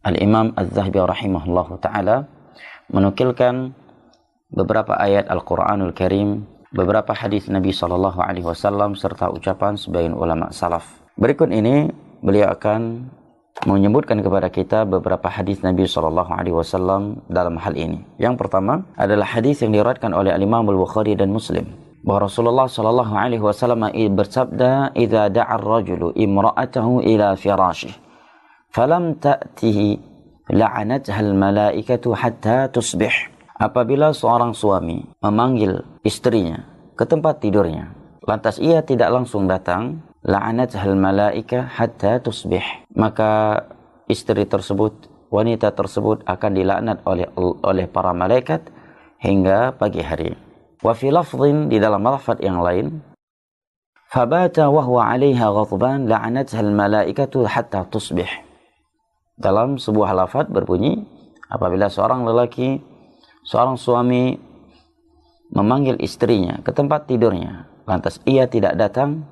Al-Imam Az-Zahabi rahimahullahu ta'ala menukilkan beberapa ayat Al-Quranul Karim, beberapa hadis Nabi SAW, serta ucapan sebagian ulama salaf. Berikut ini beliau akan menyebutkan kepada kita beberapa hadis Nabi SAW dalam hal ini. Yang pertama adalah hadis yang diriwayatkan oleh Al-Imam Al-Bukhari dan Muslim, bahwa Rasulullah SAW bersabda, "Idza da'a ar-rajulu imra'atahu ila firashih, falam ta'tihi, la'anatha al-malaikatu hatta tusbih." Apabila seorang suami memanggil istrinya ke tempat tidurnya, lantas ia tidak langsung datang, la'anatha al-malaika hatta tusbih, maka istri tersebut, wanita tersebut akan dilaknat oleh para malaikat hingga pagi hari. Wa fi lafdhin, di dalam lafaz yang lain, fabata wa huwa 'alaiha ghadban la'anatha al-malaikatu hatta tusbih. Dalam sebuah lafaz berbunyi, apabila seorang lelaki, seorang suami memanggil istrinya ke tempat tidurnya, lantas ia tidak datang,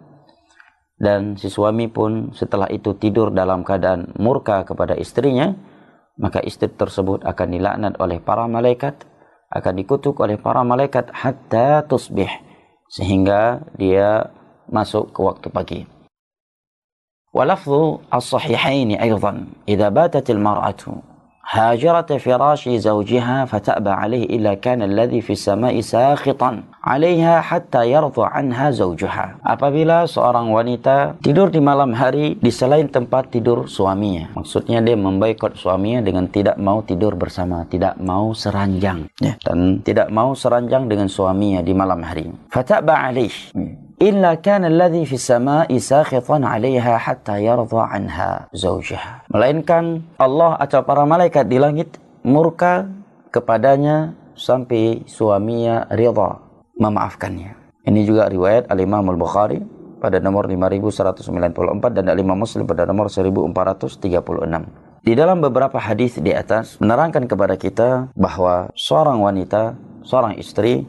dan si suami pun setelah itu tidur dalam keadaan murka kepada istrinya, maka istri tersebut akan dilaknat oleh para malaikat, akan dikutuk oleh para malaikat hatta tusbih, sehingga dia masuk ke waktu pagi. Walafzu as-sahihaini aidan, idza batatil mar'atu hajarat firashi zawjiha fata'ba alaihi illa kana alladhi fi samai sakhitan 'alaiha hatta yarda anha zawjuha. Apabila seorang wanita tidur di malam hari di selain tempat tidur suaminya, maksudnya dia memboikot suaminya dengan tidak mau tidur bersama, tidak mau seranjang, dan tidak mau seranjang dengan suaminya di malam hari. Fata'ba alaihi illa kana alladhi fi samai sakhitan 'alaiha hatta yarda anha zawjaha. Melainkan Allah atau para malaikat di langit murka kepadanya sampai suaminya ridha memaafkannya. Ini juga riwayat Al-Imam Al-Bukhari pada nomor 5194 dan Al-Imam Muslim pada nomor 1436. Di dalam beberapa hadis di atas menerangkan kepada kita bahwa seorang wanita, seorang istri,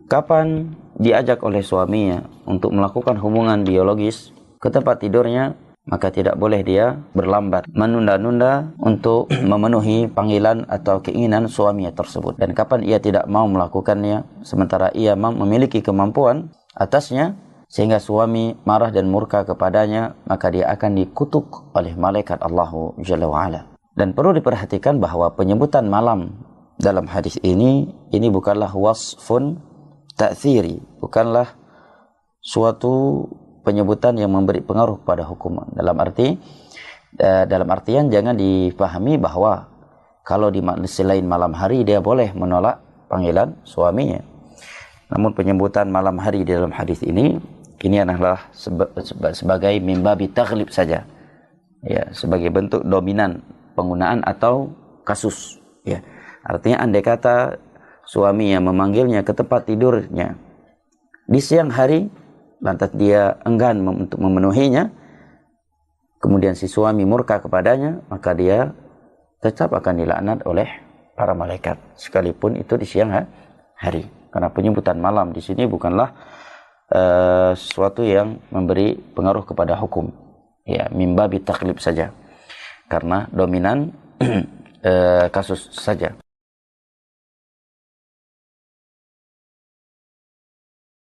kapan diajak oleh suaminya untuk melakukan hubungan biologis ke tempat tidurnya, maka tidak boleh dia berlambat, menunda-nunda untuk memenuhi panggilan atau keinginan suaminya tersebut. Dan kapan ia tidak mau melakukannya, sementara ia memiliki kemampuan atasnya, sehingga suami marah dan murka kepadanya, maka dia akan dikutuk oleh malaikat Allahu Jalla wa'ala. Dan perlu diperhatikan bahwa penyebutan malam dalam hadis ini bukanlah wasfun ta'thiri, bukanlah suatu penyebutan yang memberi pengaruh pada hukuman. Dalam artian jangan dipahami bahwa kalau di selain malam hari dia boleh menolak panggilan suaminya. Namun penyebutan malam hari di dalam hadis ini adalah sebagai mimbabi taghlib saja, ya, sebagai bentuk dominan penggunaan atau kasus, ya. Artinya andai kata suami yang memanggilnya ke tempat tidurnya di siang hari, lantas dia enggan untuk memenuhinya, kemudian si suami murka kepadanya, maka dia tetap akan dilaknat oleh para malaikat, sekalipun itu di siang hari. Karena penyebutan malam di sini bukanlah sesuatu yang memberi pengaruh kepada hukum, ya, mimbabi taklib saja, karena dominan kasus saja.